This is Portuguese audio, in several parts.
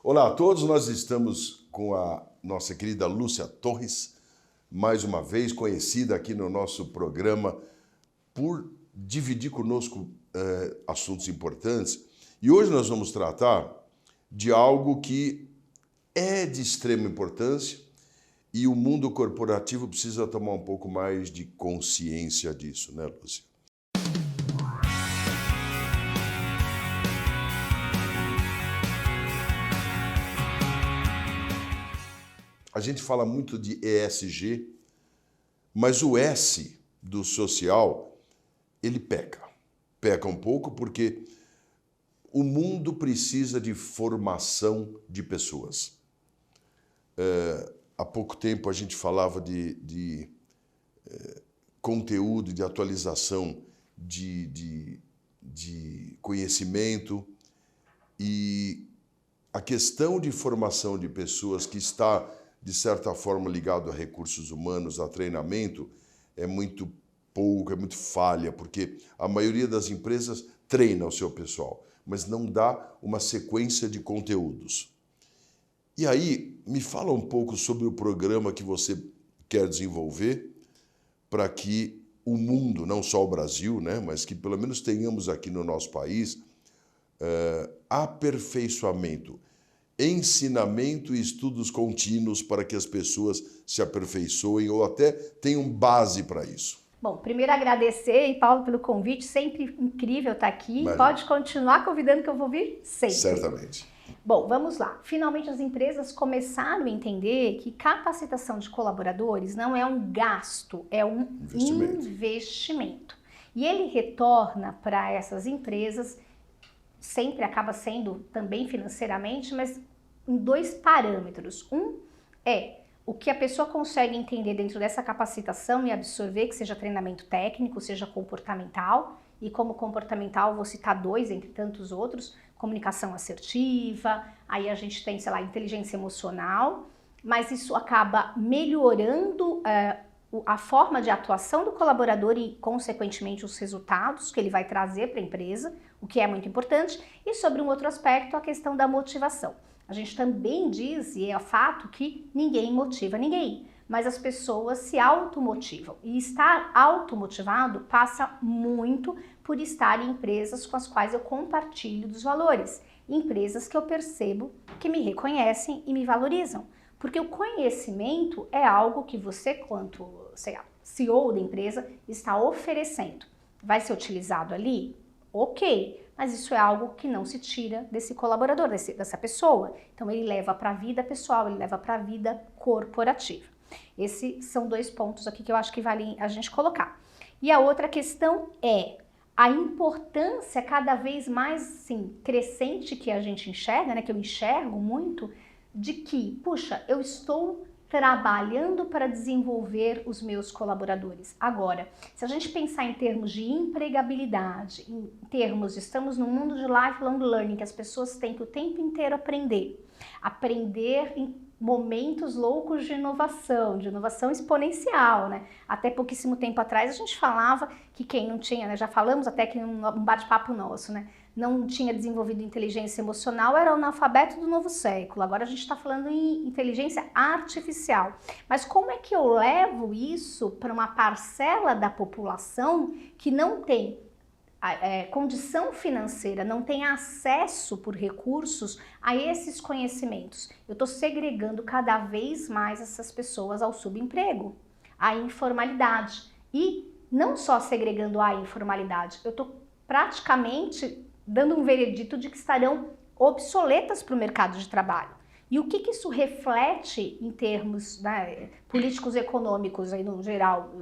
Olá a todos, nós estamos com a nossa querida Lúcia Torres, mais uma vez conhecida aqui no nosso programa por dividir conosco assuntos importantes. E hoje nós vamos tratar de algo que é de extrema importância e o mundo corporativo precisa tomar um pouco mais de consciência disso, né, Lúcia? A gente fala muito de ESG, mas o S do social, ele peca. Peca um pouco porque o mundo precisa de formação de pessoas. Há pouco tempo a gente falava de conteúdo, de atualização de conhecimento, e a questão de formação de pessoas que está, de certa forma, ligado a recursos humanos, a treinamento, é muito pouco, é muito falha, porque a maioria das empresas treina o seu pessoal, mas não dá uma sequência de conteúdos. E aí, me fala um pouco sobre o programa que você quer desenvolver para que o mundo, não só o Brasil, né, mas que pelo menos tenhamos aqui no nosso país, aperfeiçoamento, ensinamento e estudos contínuos para que as pessoas se aperfeiçoem ou até tenham base para isso. Bom, primeiro agradecer, Paulo, pelo convite, sempre incrível estar aqui. Imagina. Pode continuar convidando que eu vou vir sempre. Certamente. Bom, vamos lá. Finalmente as empresas começaram a entender que capacitação de colaboradores não é um gasto, é um investimento. E ele retorna para essas empresas, sempre acaba sendo também financeiramente, mas em dois parâmetros. Um é o que a pessoa consegue entender dentro dessa capacitação e absorver, que seja treinamento técnico, seja comportamental, e como comportamental vou citar dois entre tantos outros: comunicação assertiva, aí a gente tem, sei lá, inteligência emocional, mas isso acaba melhorando a forma de atuação do colaborador e, consequentemente, os resultados que ele vai trazer para a empresa, o que é muito importante. E sobre um outro aspecto, a questão da motivação. A gente também diz, e é fato, que ninguém motiva ninguém, mas as pessoas se automotivam. E estar automotivado passa muito por estar em empresas com as quais eu compartilho dos valores. Empresas que eu percebo que me reconhecem e me valorizam. Porque o conhecimento é algo que você, quanto CEO da empresa, está oferecendo. Vai ser utilizado ali? Ok, mas isso é algo que não se tira desse colaborador, dessa pessoa. Então ele leva para a vida pessoal, ele leva para a vida corporativa. Esses são dois pontos aqui que eu acho que vale a gente colocar. E a outra questão é a importância cada vez mais crescente que a gente enxerga, né, que eu enxergo muito, de que, puxa, eu estou trabalhando para desenvolver os meus colaboradores. Agora, se a gente pensar em termos de empregabilidade, em termos, estamos num mundo de lifelong learning, que as pessoas têm que o tempo inteiro aprender em momentos loucos de inovação exponencial, né? Até pouquíssimo tempo atrás a gente falava que quem não tinha, né, já falamos até que num bate-papo nosso, né, não tinha desenvolvido inteligência emocional, era o analfabeto do novo século. Agora a gente está falando em inteligência artificial. Mas como é que eu levo isso para uma parcela da população que não tem condição financeira, não tem acesso por recursos a esses conhecimentos? Eu estou segregando cada vez mais essas pessoas ao subemprego, à informalidade. E não só segregando à informalidade, eu estou praticamente dando um veredito de que estarão obsoletas para o mercado de trabalho. E o que isso reflete em termos, né, políticos econômicos aí no geral,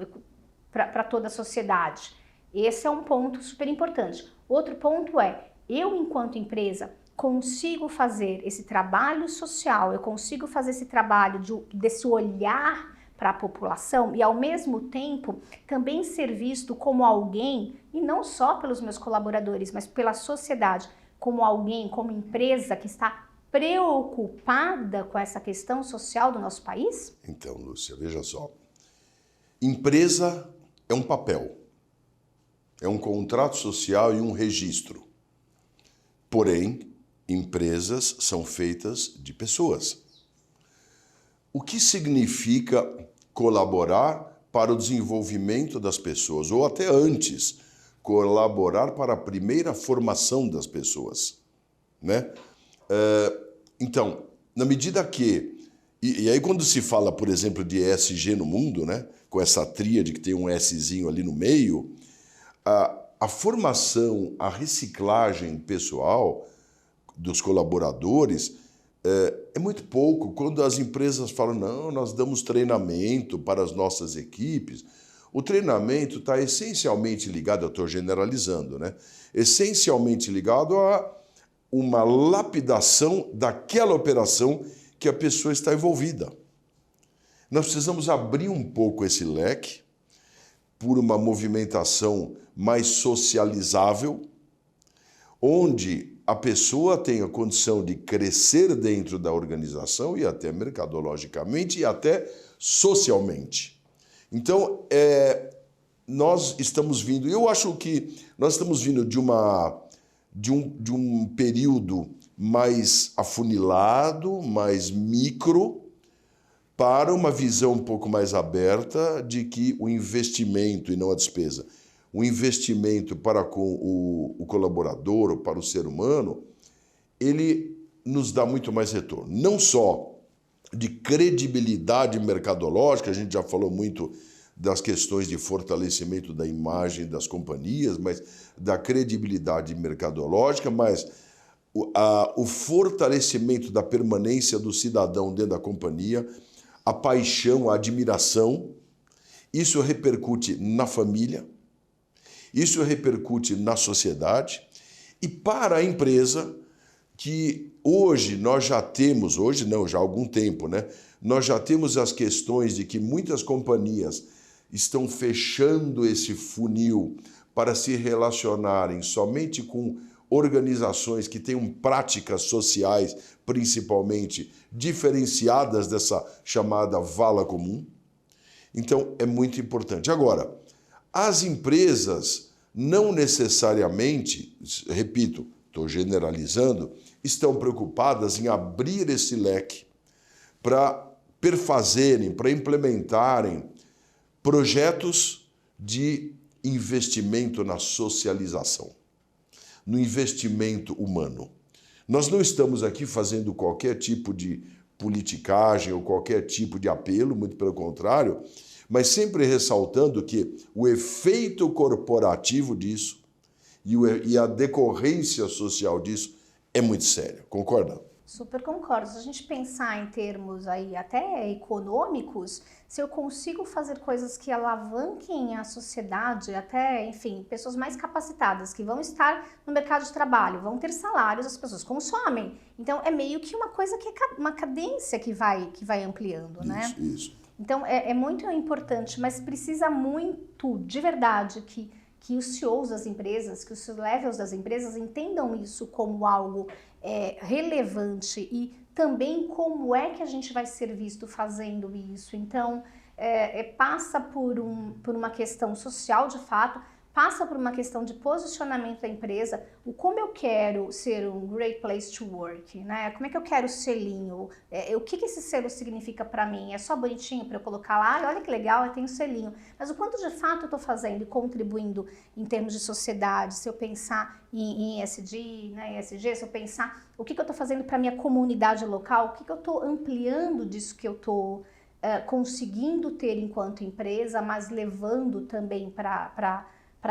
para toda a sociedade? Esse é um ponto super importante. Outro ponto é, eu enquanto empresa consigo fazer esse trabalho social, eu consigo fazer esse trabalho desse olhar para a população e ao mesmo tempo também ser visto como alguém, e não só pelos meus colaboradores, mas pela sociedade, como alguém, como empresa que está preocupada com essa questão social do nosso país? Então, Lúcia, veja só. Empresa é um papel. É um contrato social e um registro. Porém, empresas são feitas de pessoas. O que significa colaborar para o desenvolvimento das pessoas, ou até antes, colaborar para a primeira formação das pessoas, né? Então, na medida que... E aí quando se fala, por exemplo, de ESG no mundo, né? Com essa tríade que tem um Szinho ali no meio, a formação, a reciclagem pessoal dos colaboradores é muito pouco. Quando as empresas falam, não, nós damos treinamento para as nossas equipes, o treinamento está essencialmente ligado, eu estou generalizando, né? Essencialmente ligado a uma lapidação daquela operação que a pessoa está envolvida. Nós precisamos abrir um pouco esse leque por uma movimentação mais socializável, onde a pessoa tenha condição de crescer dentro da organização e até mercadologicamente e até socialmente. Então, nós estamos vindo, eu acho que nós estamos vindo de um período mais afunilado, mais micro, para uma visão um pouco mais aberta de que o investimento e não a despesa, o investimento para com o colaborador ou para o ser humano, ele nos dá muito mais retorno. Não só de credibilidade mercadológica, a gente já falou muito das questões de fortalecimento da imagem das companhias, mas da credibilidade mercadológica, mas o fortalecimento da permanência do cidadão dentro da companhia, a paixão, a admiração, isso repercute na família, isso repercute na sociedade e para a empresa, que hoje nós já temos, hoje não, já há algum tempo, né? Nós já temos as questões de que muitas companhias estão fechando esse funil para se relacionarem somente com organizações que tenham práticas sociais, principalmente, diferenciadas dessa chamada vala comum. Então, é muito importante. Agora, as empresas não necessariamente, repito, estou generalizando, estão preocupadas em abrir esse leque para perfazerem, para implementarem projetos de investimento na socialização, no investimento humano. Nós não estamos aqui fazendo qualquer tipo de politicagem ou qualquer tipo de apelo, muito pelo contrário, mas sempre ressaltando que o efeito corporativo disso e a decorrência social disso é muito séria. Concorda? Super concordo. Se a gente pensar em termos aí até econômicos, se eu consigo fazer coisas que alavanquem a sociedade, até, enfim, pessoas mais capacitadas que vão estar no mercado de trabalho, vão ter salários, as pessoas consomem. Então, é meio que uma coisa que é uma cadência que vai ampliando, né? Isso. Então, é muito importante, mas precisa muito, de verdade, que os CEOs das empresas, que os C-levels das empresas entendam isso como algo relevante e também como é que a gente vai ser visto fazendo isso. Então, passa por uma questão social, de fato, passa por uma questão de posicionamento da empresa, o como eu quero ser um great place to work, né? Como é que eu quero o selinho? O que esse selo significa para mim? É só bonitinho para eu colocar lá? Olha que legal, eu tenho selinho. Mas o quanto de fato eu estou fazendo e contribuindo em termos de sociedade, se eu pensar em ESG, né, ESG, se eu pensar o que eu estou fazendo para a minha comunidade local, o que eu estou ampliando disso que eu estou conseguindo ter enquanto empresa, mas levando também para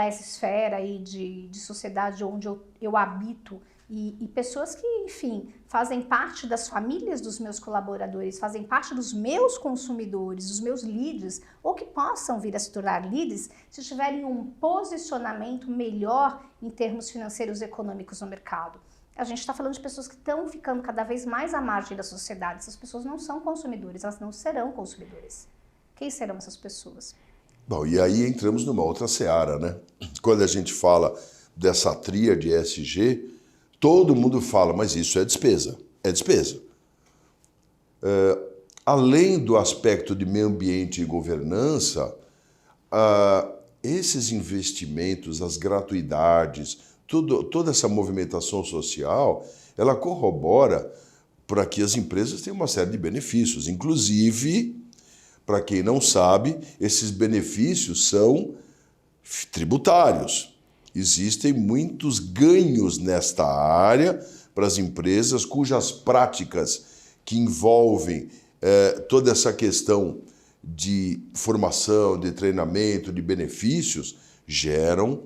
essa esfera aí de sociedade onde eu habito e pessoas que, enfim, fazem parte das famílias dos meus colaboradores, fazem parte dos meus consumidores, dos meus leads, ou que possam vir a se tornar leads se tiverem um posicionamento melhor em termos financeiros e econômicos no mercado. A gente está falando de pessoas que estão ficando cada vez mais à margem da sociedade. Essas pessoas não são consumidores, elas não serão consumidores. Quem serão essas pessoas? Bom, e aí entramos numa outra seara, né? Quando a gente fala dessa tríade ESG, todo mundo fala, mas isso é despesa. É despesa. Além do aspecto de meio ambiente e governança, esses investimentos, as gratuidades toda essa movimentação social, ela corrobora para que as empresas tenham uma série de benefícios. Inclusive, para quem não sabe, esses benefícios são tributários. Existem muitos ganhos nesta área para as empresas cujas práticas que envolvem toda essa questão de formação, de treinamento, de benefícios, geram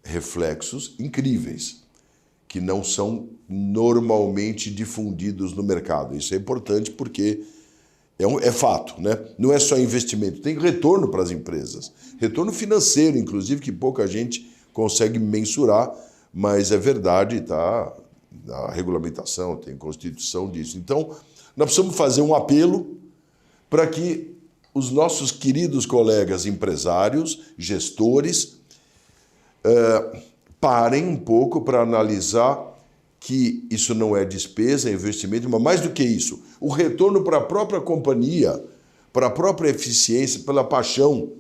reflexos incríveis, que não são normalmente difundidos no mercado. Isso é importante porque é fato, né? Não é só investimento, tem retorno para as empresas. Retorno financeiro, inclusive, que pouca gente consegue mensurar, mas é verdade, tá? A regulamentação, tem constituição disso. Então, nós precisamos fazer um apelo para que os nossos queridos colegas empresários, gestores, parem um pouco para analisar que isso não é despesa, é investimento, mas mais do que isso, o retorno para a própria companhia, para a própria eficiência, pela paixão,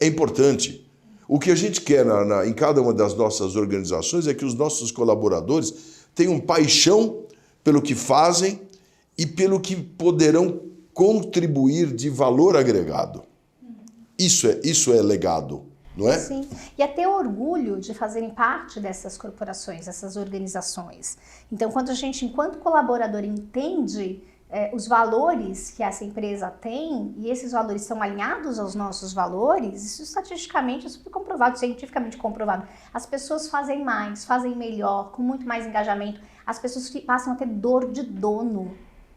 é importante. O que a gente quer em cada uma das nossas organizações é que os nossos colaboradores tenham paixão pelo que fazem e pelo que poderão contribuir de valor agregado. Isso é legado, não é? Sim, e é ter orgulho de fazerem parte dessas corporações, dessas organizações. Então, quando a gente, enquanto colaborador, entende os valores que essa empresa tem e esses valores são alinhados aos nossos valores, isso estatisticamente é super comprovado, cientificamente comprovado. As pessoas fazem mais, fazem melhor, com muito mais engajamento. As pessoas passam a ter dor de dono,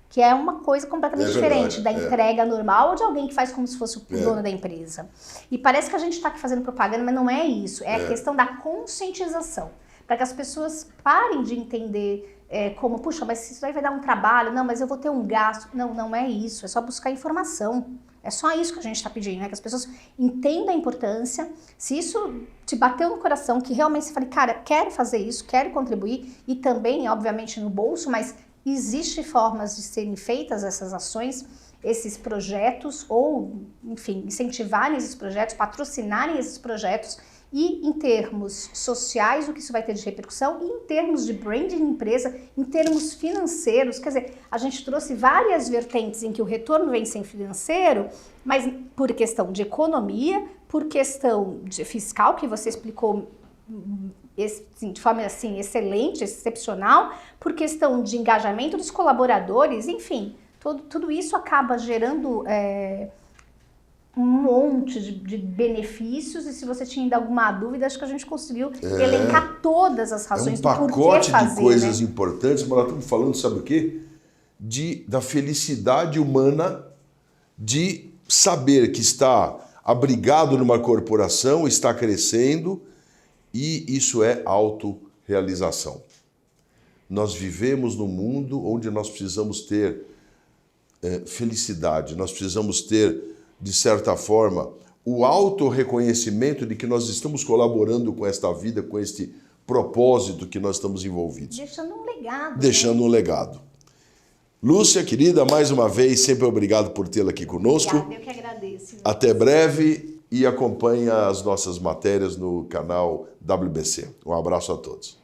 que é uma coisa completamente diferente da entrega normal ou de alguém que faz como se fosse o dono da empresa. E parece que a gente está aqui fazendo propaganda, mas não é isso. É a questão da conscientização. Para que as pessoas parem de entender como, puxa, mas isso aí vai dar um trabalho, não, mas eu vou ter um gasto. Não, não é isso. É só buscar informação. É só isso que a gente está pedindo, né? Que as pessoas entendam a importância. Se isso te bateu no coração, que realmente você fale, cara, quero fazer isso, quero contribuir, e também, obviamente, no bolso, mas existem formas de serem feitas essas ações, esses projetos, ou, enfim, incentivarem esses projetos, patrocinarem esses projetos, e em termos sociais, o que isso vai ter de repercussão, e em termos de branding de empresa, em termos financeiros. Quer dizer, a gente trouxe várias vertentes em que o retorno vem sem financeiro, mas por questão de economia, por questão de fiscal, que você explicou de forma assim, excelente, excepcional, por questão de engajamento dos colaboradores, enfim, tudo isso acaba gerando um monte de benefícios, e se você tinha ainda alguma dúvida, acho que a gente conseguiu elencar todas as razões do porquê fazer. É um pacote de coisas importantes, mas nós estamos falando, sabe o quê? Da felicidade humana de saber que está abrigado numa corporação, está crescendo, e isso é autorrealização. Nós vivemos num mundo onde nós precisamos ter felicidade, nós precisamos ter, de certa forma, o autorreconhecimento de que nós estamos colaborando com esta vida, com este propósito que nós estamos envolvidos. Deixando um legado. Deixando um legado. Lúcia, querida, mais uma vez, sempre obrigado por tê-la aqui conosco. Obrigada, eu que agradeço. Até breve, e acompanhe as nossas matérias no canal WBC. Um abraço a todos.